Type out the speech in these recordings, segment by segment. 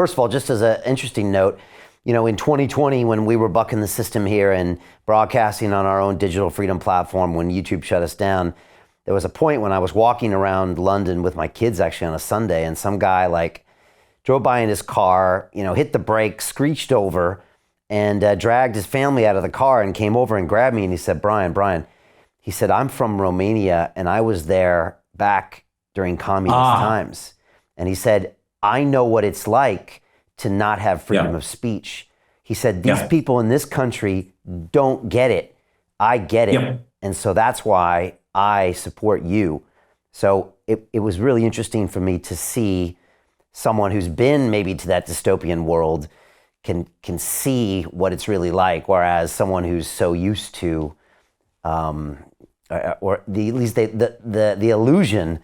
First of all, just as an interesting note, in 2020, when we were bucking the system here and broadcasting on our own digital freedom platform, when YouTube shut us down, there was a point when I was walking around London with my kids actually on a Sunday, and some guy drove by in his car, hit the brake, screeched over, and dragged his family out of the car and came over and grabbed me, and he said, Brian, he said, I'm from Romania and I was there back during communist times. And he said, I know what it's like to not have freedom of speech. He said, these people in this country don't get it. I get it. Yeah. And so that's why I support you. So it was really interesting for me to see someone who's been maybe to that dystopian world can see what it's really like, whereas someone who's so used to, or at least the illusion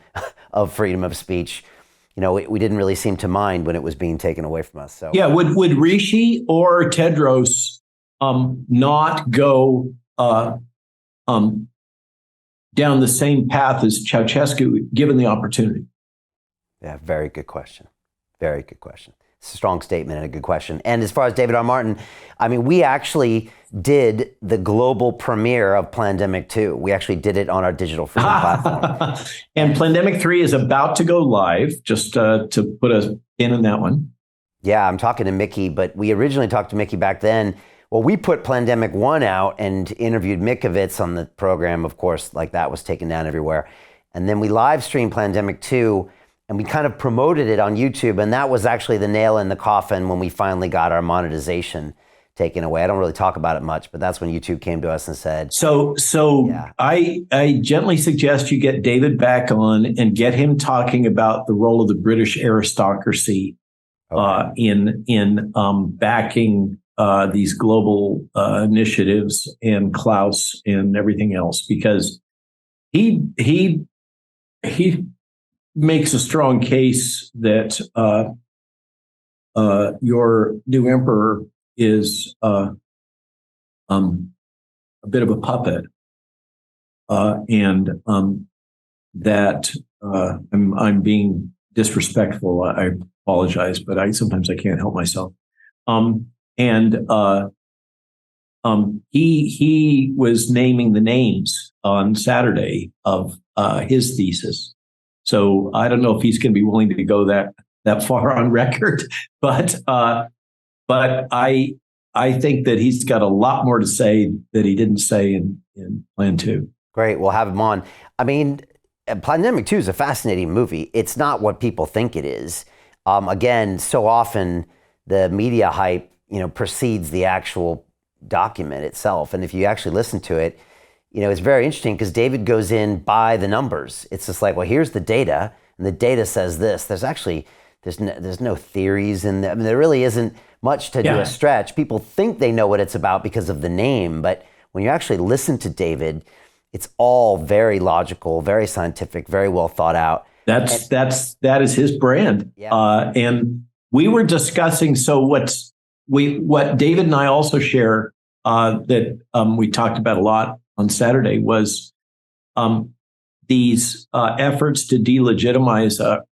of freedom of speech, we didn't really seem to mind when it was being taken away from us. So yeah, would Rishi or Tedros not go down the same path as Ceausescu, given the opportunity? Yeah, very good question. Very good question. It's a strong statement and a good question. And as far as David R. Martin, we actually did the global premiere of Plandemic 2. We actually did it on our digital freedom platform. And Plandemic 3 is about to go live, just to put a pin in that one. Yeah, I'm talking to Mickey, but we originally talked to Mickey back then. Well, we put Plandemic 1 out and interviewed Mikovits on the program, of course, that was taken down everywhere. And then we live streamed Plandemic 2, and we kind of promoted it on YouTube, and that was actually the nail in the coffin when we finally got our monetization taken away. I don't really talk about it much, but that's when YouTube came to us and said... So yeah. I gently suggest you get David back on and get him talking about the role of the British aristocracy in backing these global initiatives and Klaus and everything else, because he makes a strong case that your new emperor is a bit of a puppet, and that I'm being disrespectful. I apologize, but sometimes I can't help myself. He was naming the names on Saturday of his thesis. So I don't know if he's going to be willing to go that far on record, but I think that he's got a lot more to say that he didn't say in Plan 2. Great, we'll have him on. Plandemic 2 is a fascinating movie. It's not what people think it is. Again, so often the media hype, precedes the actual document itself. And if you actually listen to it, it's very interesting because David goes in by the numbers. It's just well, here's the data, and the data says this. There's no theories in there. There really isn't much to do a stretch. People think they know what it's about because of the name, but when you actually listen to David, it's all very logical, very scientific, very well thought out. That is his brand. Yeah. And we were discussing, what David and I also share that we talked about a lot on Saturday was these efforts to delegitimize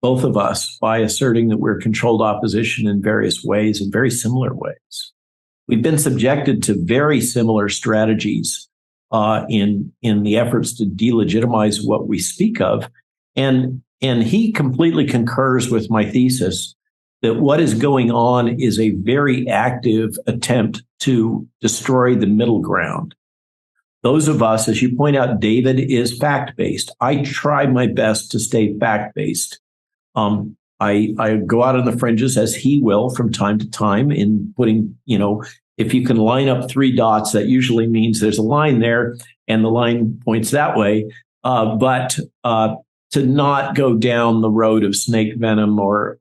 both of us by asserting that we're controlled opposition in various ways, in very similar ways. We've been subjected to very similar strategies in the efforts to delegitimize what we speak of. And he completely concurs with my thesis that what is going on is a very active attempt to destroy the middle ground. Those of us, as you point out, David is fact-based. I try my best to stay fact-based. I go out on the fringes, as he will from time to time, in putting, if you can line up 3 dots, that usually means there's a line there and the line points that way. But to not go down the road of snake venom or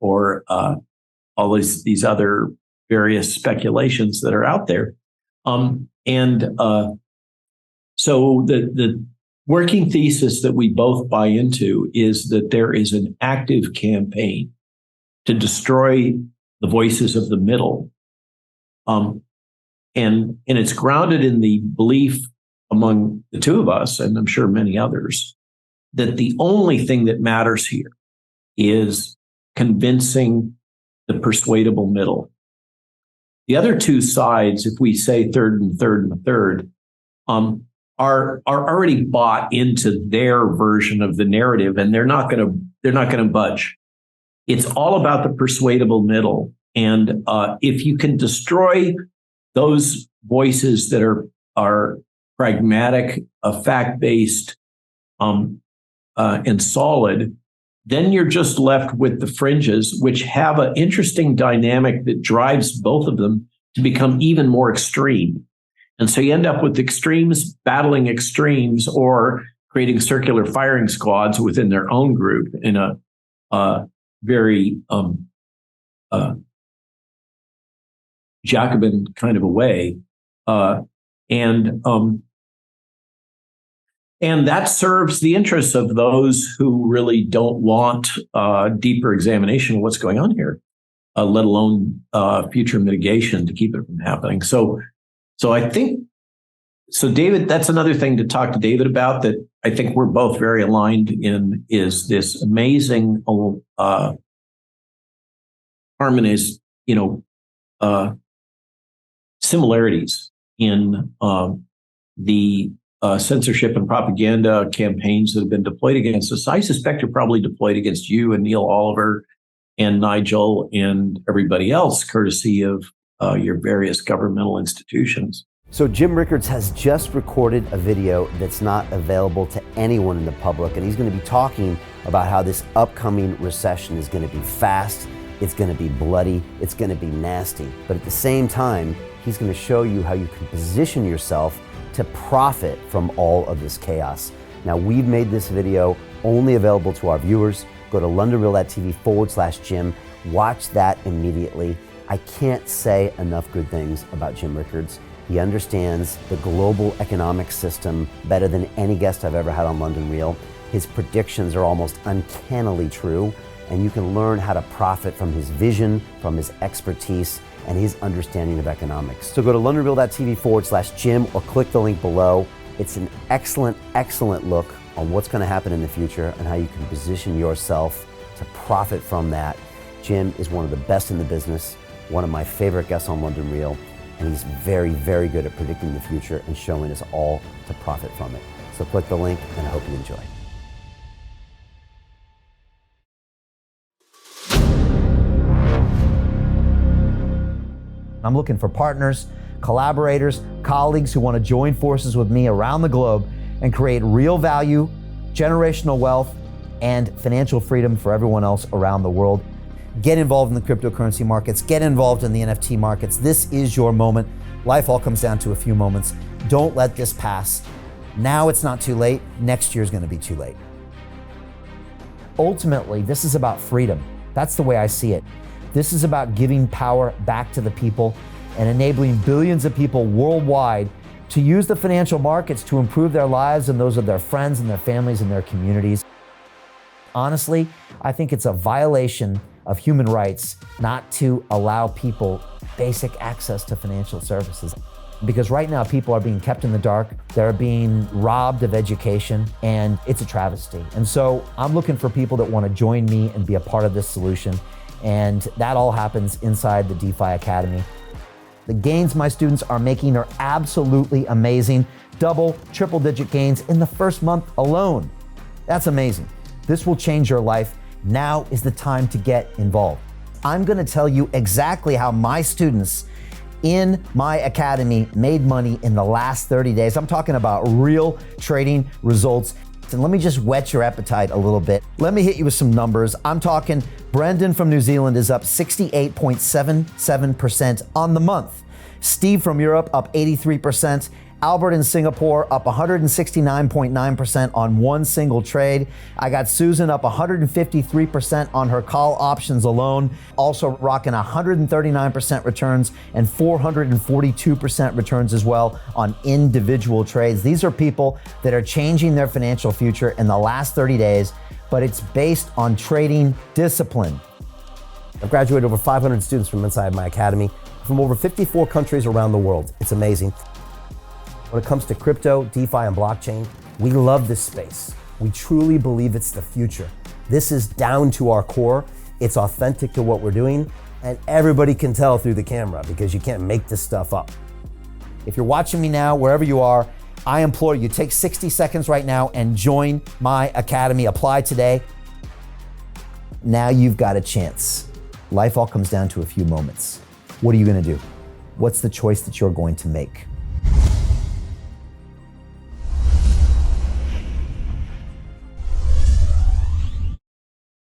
all these other various speculations that are out there. So the working thesis that we both buy into is that there is an active campaign to destroy the voices of the middle. And it's grounded in the belief among the two of us, and I'm sure many others, that the only thing that matters here is convincing the persuadable middle. The other two sides, if we say third and third and third, are already bought into their version of the narrative, and they're not going to budge. It's all about the persuadable middle, and if you can destroy those voices that are pragmatic, fact-based, and solid, then you're just left with the fringes, which have an interesting dynamic that drives both of them to become even more extreme. And so you end up with extremes battling extremes, or creating circular firing squads within their own group in a very Jacobin kind of a way. And that serves the interests of those who really don't want deeper examination of what's going on here, let alone future mitigation to keep it from happening. So I think, David, that's another thing to talk to David about that I think we're both very aligned in, is this amazing harmonies, similarities in the censorship and propaganda campaigns that have been deployed against us. I suspect are probably deployed against you and Neil Oliver and Nigel and everybody else, courtesy of your various governmental institutions. So Jim Rickards has just recorded a video that's not available to anyone in the public, and he's going to be talking about how this upcoming recession is going to be fast, it's going to be bloody, it's going to be nasty. But at the same time, he's going to show you how you can position yourself to profit from all of this chaos. Now, we've made this video only available to our viewers. Go to londonreal.tv/Jim. Watch that immediately. I can't say enough good things about Jim Rickards. He understands the global economic system better than any guest I've ever had on London Real. His predictions are almost uncannily true, and you can learn how to profit from his vision, from his expertise, and his understanding of economics. So go to londonreal.tv/Jim or click the link below. It's an excellent, excellent look on what's going to happen in the future and how you can position yourself to profit from that. Jim is one of the best in the business, one of my favorite guests on London Real, and he's very, very good at predicting the future and showing us all to profit from it. So click the link, and I hope you enjoy. I'm looking for partners, collaborators, colleagues who want to join forces with me around the globe and create real value, generational wealth, and financial freedom for everyone else around the world. Get involved in the cryptocurrency markets, get involved in the NFT markets. This is your moment. Life all comes down to a few moments. Don't let this pass. Now it's not too late. Next year is going to be too late. Ultimately, this is about freedom. That's the way I see it. This is about giving power back to the people and enabling billions of people worldwide to use the financial markets to improve their lives and those of their friends and their families and their communities. Honestly, I think it's a violation of human rights not to allow people basic access to financial services. Because right now people are being kept in the dark, they're being robbed of education, and it's a travesty. And so I'm looking for people that want to join me and be a part of this solution. And that all happens inside the DeFi Academy. The gains my students are making are absolutely amazing. Double, triple-digit gains in the first month alone. That's amazing. This will change your life. Now is the time to get involved. I'm going to tell you exactly how my students in my academy made money in the last 30 days. I'm talking about real trading results. And let me just whet your appetite a little bit. Let me hit you with some numbers. I'm talking Brendan from New Zealand is up 68.77% on the month. Steve from Europe up 83%. Albert in Singapore up 169.9% on one single trade. I got Susan up 153% on her call options alone, also rocking 139% returns and 442% returns as well on individual trades. These are people that are changing their financial future in the last 30 days, but it's based on trading discipline. I've graduated over 500 students from inside my academy from over 54 countries around the world. It's amazing. When it comes to crypto, DeFi, and blockchain, we love this space. We truly believe it's the future. This is down to our core. It's authentic to what we're doing, and everybody can tell through the camera because you can't make this stuff up. If you're watching me now, wherever you are, I implore you, take 60 seconds right now and join my academy. Apply today. Now you've got a chance. Life all comes down to a few moments. What are you gonna do? What's the choice that you're going to make?